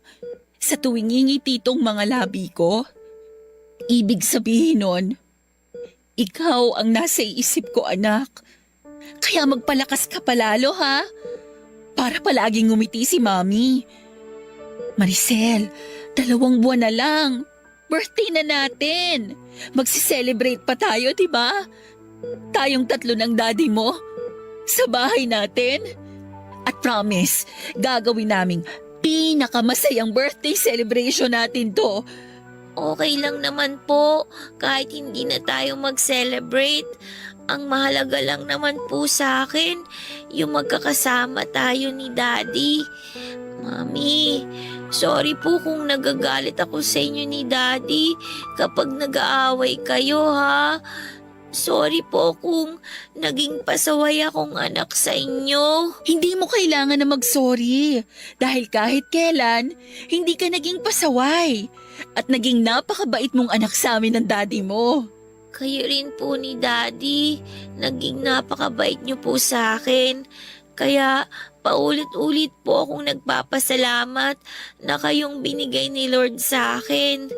Sa tuwing ngingiti tong mga labi ko, ibig sabihin nun, ikaw ang nasa isip ko, anak. Kaya magpalakas ka palalo, ha? Para palaging ngumiti si Mami. Maricel, 2 buwan na lang. Birthday na natin. Magsi-celebrate pa tayo, di ba? Tayong 3 ng daddy mo. Sa bahay natin. At promise, gagawin naming pinakamasayang birthday celebration natin to. Okay lang naman po kahit hindi na tayo mag-celebrate. Ang mahalaga lang naman po sa akin, yung magkakasama tayo ni Daddy. Mami, sorry po kung nagagalit ako sa inyo ni Daddy kapag nag-aaway kayo ha. Sorry po kung naging pasaway akong anak sa inyo. Hindi mo kailangan na mag-sorry dahil kahit kailan, hindi ka naging pasaway at naging napakabait mong anak sa amin ng daddy mo. Kayo rin po ni Daddy, naging napakabait niyo po sa akin. Kaya paulit-ulit po akong nagpapasalamat na kayong binigay ni Lord sa akin.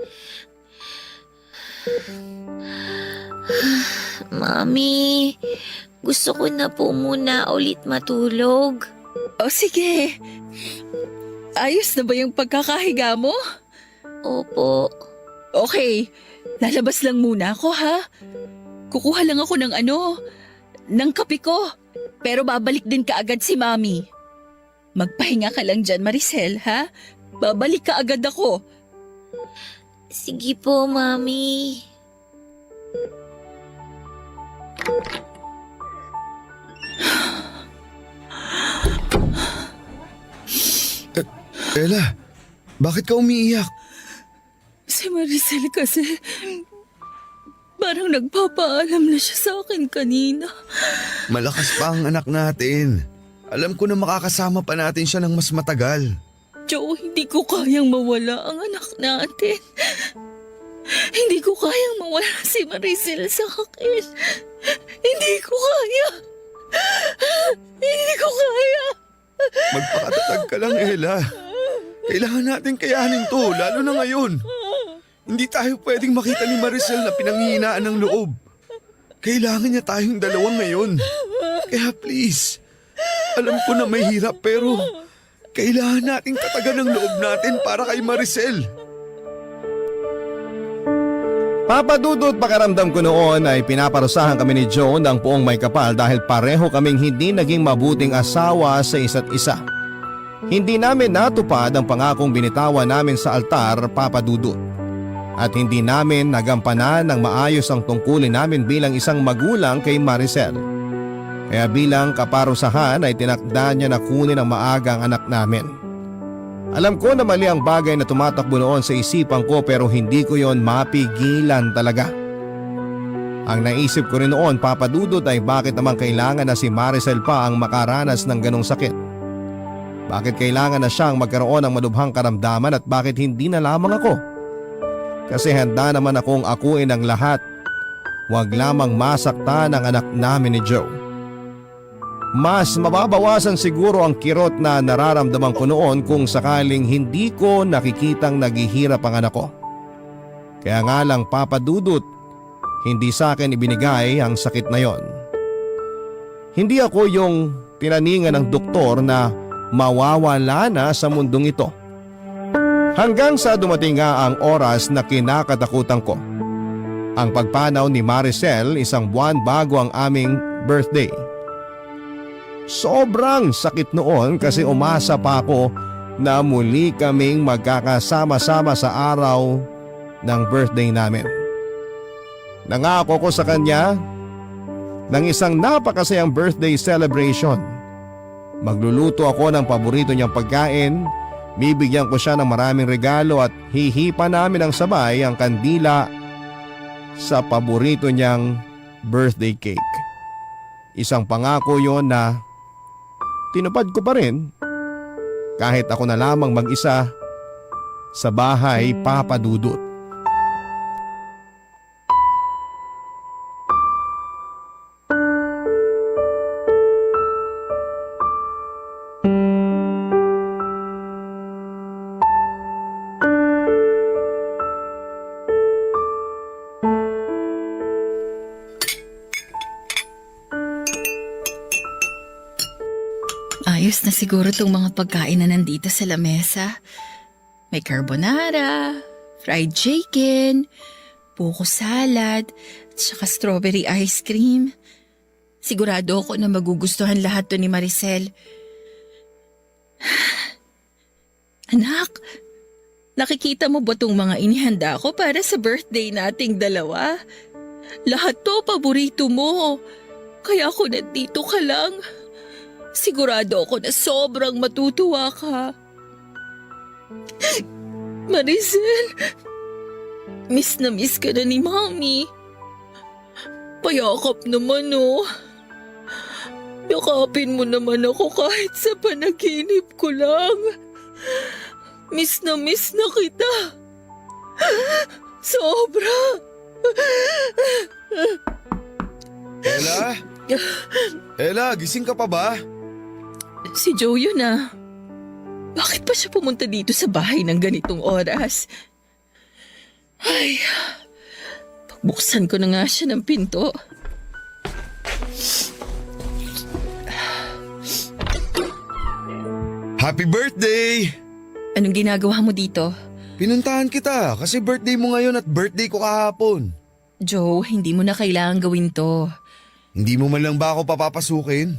Mami, gusto ko na po muna ulit matulog. O sige, ayos na ba yung pagkakahiga mo? Opo. Okay, lalabas lang muna ako ha. Kukuha lang ako ng kape ko. Pero babalik din kaagad si Mami. Magpahinga ka lang dyan, Maricel, ha? Babalik ka agad ako. Sige po, Mami. Ella, bakit ka umiiyak? Si Maricel kasi parang nagpapaalam na siya sa akin kanina. Malakas pa ang anak natin. Alam ko na makakasama pa natin siya ng mas matagal. Joe, hindi ko kayang mawala ang anak natin. Hindi ko kayang mawala si Maricel sa akin. Hindi ko kaya. Hindi ko kaya. Magpakatatag ka lang, Ella. Kailangan natin kayanin to, lalo na ngayon. Hindi tayo pwedeng makita ni Maricel na pinanghihinaan ng loob. Kailangan niya tayong dalawa ngayon. Kaya please, alam ko na may hirap pero kailangan nating katagan ng loob natin para kay Maricel. Papa Dudut, pakiramdam ko noon ay pinaparusahan kami ni Joe ng puong may kapal dahil pareho kaming hindi naging mabuting asawa sa isa't isa. Hindi namin natupad ang pangakong binitawan namin sa altar, Papa Dudut. At hindi namin nagampanan ng maayos ang tungkulin namin bilang isang magulang kay Maricel. Kaya bilang kaparusahan ay tinakda niya na kunin ang maagang anak namin. Alam ko na mali ang bagay na tumatakbo noon sa isipan ko pero hindi ko yon mapigilan talaga. Ang naisip ko rin noon, Papa Dudut, ay bakit naman kailangan na si Maricel pa ang makaranas ng ganong sakit? Bakit kailangan na siyang magkaroon ng malubhang karamdaman at bakit hindi na lamang ako? Kasi handa naman akong akuin ang lahat. Huwag lamang masaktan ang anak namin ni Joe. Mas mababawasan siguro ang kirot na nararamdaman ko noon kung sakaling hindi ko nakikitang naghihirap ang anak ko. Kaya nga lang, Papa Dudut, hindi sa akin ibinigay ang sakit na yon. Hindi ako yung tinaningan ng doktor na mawawala na sa mundong ito. Hanggang sa dumating nga ang oras na kinakatakutan ko. Ang pagpanaw ni Maricel isang buwan bago ang aming birthday. Sobrang sakit noon kasi umasa pa ako na muli kaming magkakasama-sama sa araw ng birthday namin. Nangako ko sa kanya ng isang napakasayang birthday celebration. Magluluto ako ng paborito niyang pagkain, bibigyan ko siya ng maraming regalo at hihipa namin ng sabay ang kandila sa paborito niyang birthday cake. Isang pangako yon na tinupad ko pa rin kahit ako na lamang mag-isa sa bahay, Papa Dudut. Ayos na siguro tong mga pagkain na nandito sa lamesa. May carbonara, fried chicken, buko salad, at saka strawberry ice cream. Sigurado ako na magugustuhan lahat to ni Maricel. Anak, nakikita mo ba tong mga inihanda ko para sa birthday nating dalawa? Lahat to paborito mo. Kaya ako nandito ka lang. Sigurado ako na sobrang matutuwa ka. Maricel, miss na miss ka na ni Mami. Payakap naman oh. Yakapin mo naman ako kahit sa panaginip ko lang. Miss na kita. Sobra. Ella? Ella, gising ka pa ba? Si Joe yun ah. Bakit pa siya pumunta dito sa bahay ng ganitong oras? Ay, pagbuksan ko na nga siya ng pinto. Happy birthday! Anong ginagawa mo dito? Pinuntahan kita kasi birthday mo ngayon at birthday ko kahapon. Joe, hindi mo na kailangan gawin to. Hindi mo man lang ba ako papapasukin?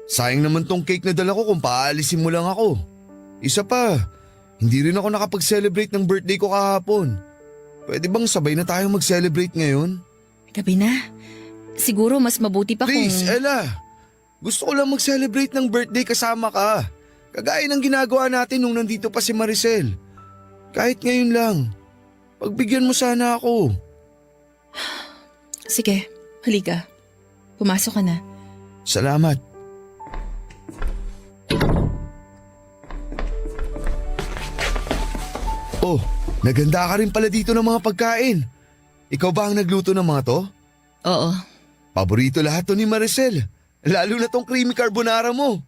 Sayang naman tong cake na dala ko kung paalisin mo lang ako. Isa pa, hindi rin ako nakapag-celebrate ng birthday ko kahapon. Pwede bang sabay na tayong mag-celebrate ngayon? Gabi na. Siguro mas mabuti pa Please, kung... Ella. Gusto ko lang mag-celebrate ng birthday kasama ka. Kagaya ng ginagawa natin nung nandito pa si Maricel. Kahit ngayon lang. Pagbigyan mo sana ako. Sige, halika. Pumasok ka na. Salamat. Oh, naganda ka rin pala dito ng mga pagkain. Ikaw ba ang nagluto ng mga to? Oo. Paborito lahat to ni Maricel. Lalo na tong creamy carbonara mo.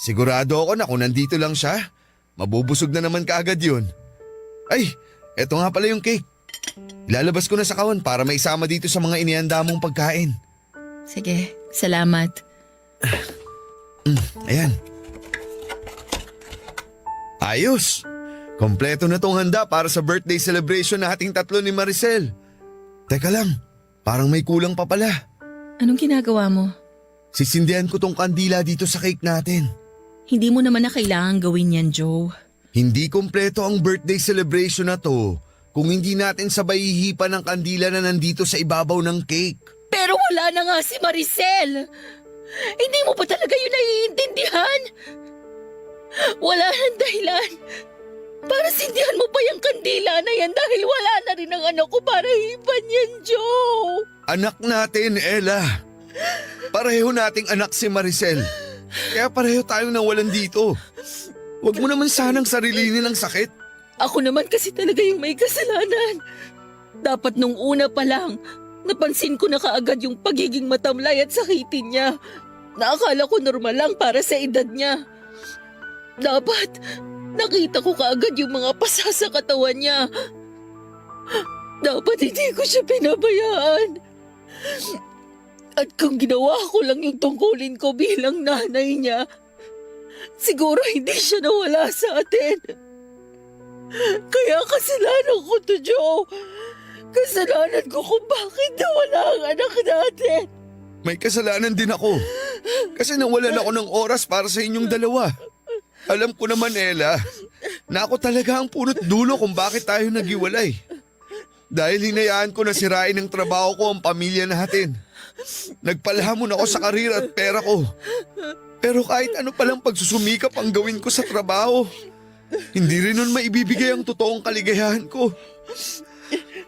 Sigurado ako na kung nandito lang siya, mabubusog na naman kaagad yun. Ay, eto nga pala yung cake. Ilalabas ko na sa kawan para maisama dito sa mga inihanda mong pagkain. Sige, salamat. Ayan. Ayos! Kompleto na tong handa para sa birthday celebration nating tatlo ni Maricel. Teka lang, parang may kulang pa pala. Anong ginagawa mo? Sisindihan ko tong kandila dito sa cake natin. Hindi mo naman na kailangan gawin yan, Joe. Hindi kompleto ang birthday celebration na to kung hindi natin sabay hihipan ng kandila na nandito sa ibabaw ng cake. Pero wala na nga si Maricel. Hindi mo pa talaga yun naiintindihan. Wala nang dahilan para sindihan mo pa yung kandila na yan dahil wala na rin ang anak ko para hipan yan, Joe. Anak natin, Ella. Pareho nating anak si Maricel. Kaya pareho tayong nawalan dito. Huwag mo naman sanang sarilinin ang sakit. Ako naman kasi talaga yung may kasalanan. Dapat nung una pa lang, napansin ko na kaagad yung pagiging matamlay at sakitin niya. Naakala ko normal lang para sa edad niya. Dapat nakita ko kaagad yung mga pasa sa katawan niya. Dapat hindi ko siya pinabayaan. At kung ginawa ko lang yung tungkulin ko bilang nanay niya, siguro hindi siya nawala sa atin. Kaya kasalanan ko to, Joe. Kasalanan ko kung bakit nawala ang anak natin. May kasalanan din ako. Kasi nawalan ako ng oras para sa inyong dalawa. Alam ko naman, Ella, na ako talaga ang punot dulo kung bakit tayo naghiwalay. Dahil hinayaan ko na sirain ng trabaho ko ang pamilya natin. Nagpalhamon ako sa karir at pera ko. Pero kahit ano palang pagsusumikap ang gawin ko sa trabaho, hindi rin nun maibibigay ang totoong kaligayahan ko.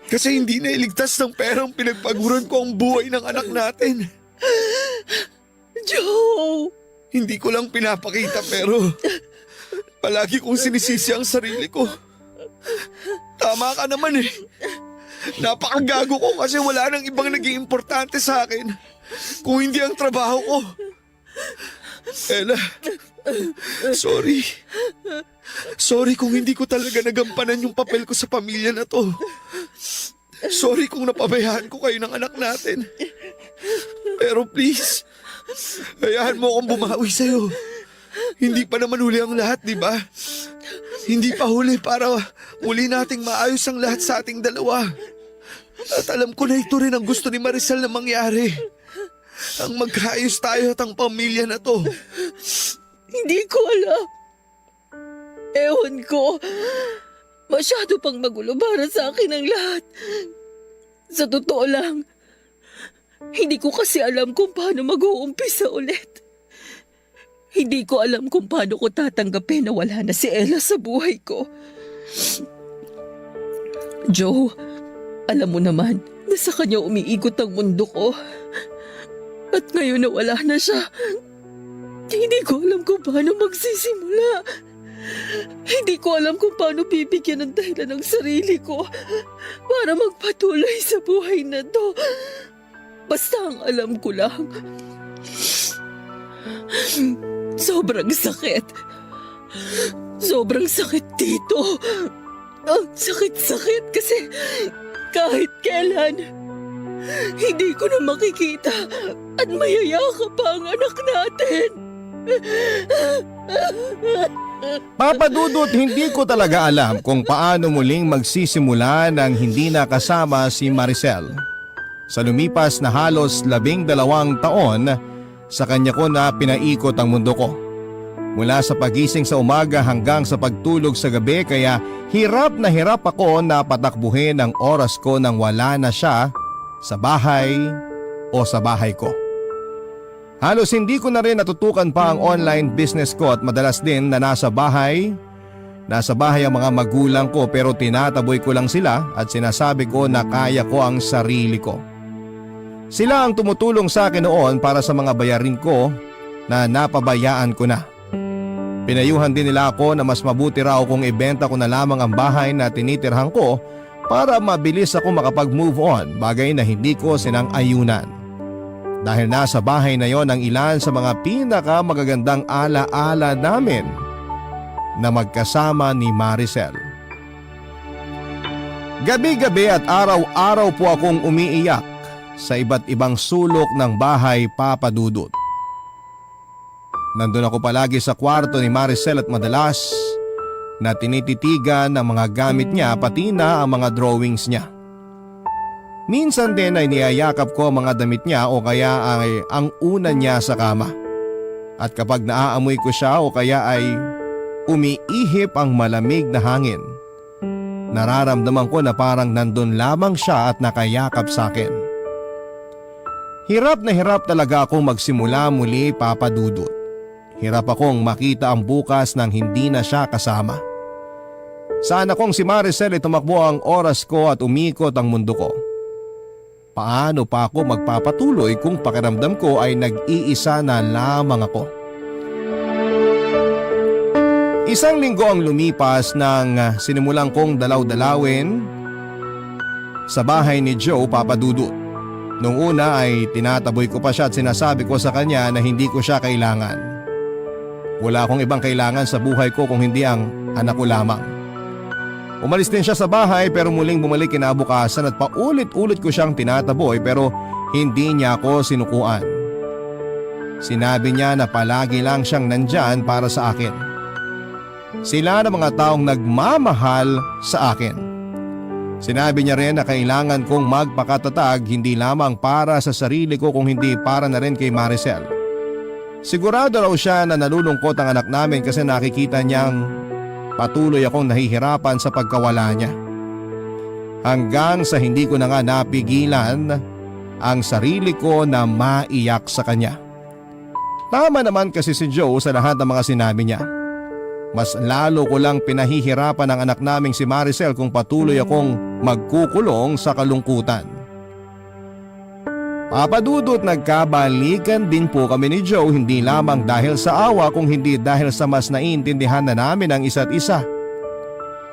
Kasi hindi na iligtas ng perang pinagpaguran ko ang buhay ng anak natin. Joe! Hindi ko lang pinapakita pero palagi kong sinisisi ang sarili ko. Tama ka naman eh. Napakagago ko kasi wala nang ibang naging importante sa akin kung hindi ang trabaho ko. Ella, sorry. Sorry kung hindi ko talaga nagampanan yung papel ko sa pamilya na to. Sorry kung napabayaan ko kayo ng anak natin. Pero please, hayaan mo akong bumawi sa'yo. Hindi pa naman huli ang lahat, di ba? Hindi pa huli para muli nating maayos ang lahat sa ating dalawa. At alam ko na ito rin ang gusto ni Maricel na mangyari. Ang magkaayos tayo at ang pamilya na to. Hindi ko alam. Ewan ko. Masyado pang magulo para sa akin ang lahat. Sa totoo lang, Hindi ko kasi alam kung paano mag-uumpisa ulit. Hindi ko alam kung paano ko tatanggapin na wala na si Ella sa buhay ko. Joe, alam mo naman na sa kanya umiikot ang mundo ko. At ngayon na wala na siya, hindi ko alam kung paano magsisimula. Hindi ko alam kung paano bibigyan ng dahilan ng sarili ko para magpatuloy sa buhay na to. Basta ang alam ko lang, sobrang sakit. Sobrang sakit dito. Ang sakit-sakit kasi kahit kailan, hindi ko na makikita at mayayakap pa ang anak natin. Papa Dudut, hindi ko talaga alam kung paano muling magsisimula nang hindi nakasama si Maricel. Sa lumipas na halos 12 taon, sa kanya ko na pinaikot ang mundo ko. Mula sa pagising sa umaga hanggang sa pagtulog sa gabi, kaya hirap na hirap ako na patakbuhin ang oras ko nang wala na siya sa bahay o sa bahay ko. Halos hindi ko na rin natutukan pa ang online business ko at madalas din na nasa bahay ang mga magulang ko, pero tinataboy ko lang sila at sinasabi ko na kaya ko ang sarili ko. Sila ang tumutulong sa akin noon para sa mga bayarin ko na napabayaan ko na. Pinayuhan din nila ako na mas mabuti raw kung ibenta ko na lamang ang bahay na tinitirhan ko para mabilis ako makapag-move on, bagay na hindi ko sinang-ayunan. Dahil nasa bahay na yon ang ilan sa mga pinakamagagandang ala-ala namin na magkasama ni Maricel. Gabi-gabi at araw-araw po akong umiiyak sa iba't ibang sulok ng bahay, Papa Dudut. Nandun ako palagi sa kwarto ni Maricel at madalas na tinititigan ang mga gamit niya pati na ang mga drawings niya. Minsan din ay niyayakap ko ang mga damit niya o kaya ay ang una niya sa kama. At kapag naaamoy ko siya o kaya ay umiihip ang malamig na hangin, nararamdaman ko na parang nandun lamang siya at nakayakap sa akin. Hirap na hirap talaga akong magsimula muli, Papa Dudut. Hirap akong makita ang bukas nang hindi na siya kasama. Sana kung si Maricel ay tumakbo ang oras ko at umikot ang mundo ko. Paano pa ako magpapatuloy kung pakiramdam ko ay nag-iisa na lamang ako? Isang linggo ang lumipas nang sinimulan kong dalaw-dalawin sa bahay ni Joe, Papa Dudut. Nung una ay tinataboy ko pa siya at sinasabi ko sa kanya na hindi ko siya kailangan. Wala akong ibang kailangan sa buhay ko kung hindi ang anak ko lamang. Umalis din siya sa bahay pero muling bumalik kinabukasan at paulit-ulit ko siyang tinataboy pero hindi niya ako sinukuan. Sinabi niya na palagi lang siyang nandyan para sa akin. Sila na mga taong nagmamahal sa akin. Sinabi niya rin na kailangan kong magpakatatag hindi lamang para sa sarili ko kung hindi para na rin kay Maricel. Sigurado raw siya na nalulungkot ang anak namin kasi nakikita niyang patuloy akong nahihirapan sa pagkawala niya. Hanggang sa hindi ko na nga napigilan ang sarili ko na maiyak sa kanya. Tama naman kasi si Joe sa lahat ng mga sinabi niya. Mas lalo ko lang pinahihirapan ang anak naming si Maricel kung patuloy akong magkukulong sa kalungkutan. Papa Dudut, nagkabalikan din po kami ni Joe hindi lamang dahil sa awa kung hindi dahil sa mas naiintindihan na namin ang isa't isa.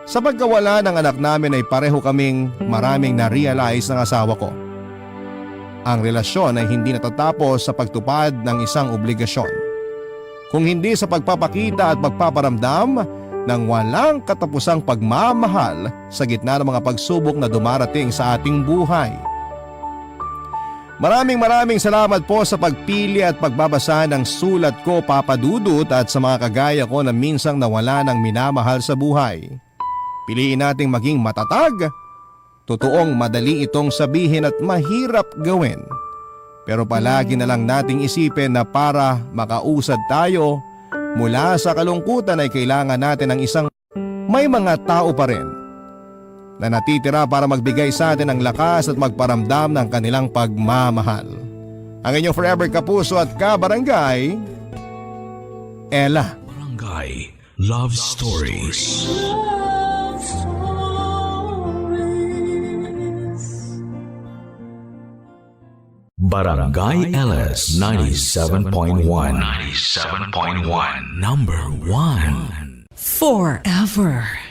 Sa pagkawala ng anak namin ay pareho kaming maraming na-realize ng asawa ko. Ang relasyon ay hindi natatapos sa pagtupad ng isang obligasyon, kung hindi sa pagpapakita at pagpaparamdam ng walang katapusang pagmamahal sa gitna ng mga pagsubok na dumarating sa ating buhay. Maraming salamat po sa pagpili at pagbabasa ng sulat ko, Papa Dudut, at sa mga kagaya ko na minsang nawala ng minamahal sa buhay. Piliin nating maging matatag. Totoong madali itong sabihin at mahirap gawin. Pero palagi na lang nating isipin na para makausad tayo mula sa kalungkutan ay kailangan natin ng isang may mga tao pa rin na natitira para magbigay sa atin ng lakas at magparamdam ng kanilang pagmamahal. Ang inyong forever kapuso at kabarangay, Ella. Barangay Love Stories. Barangay LS 97.1. 97.1. Number 1. Forever.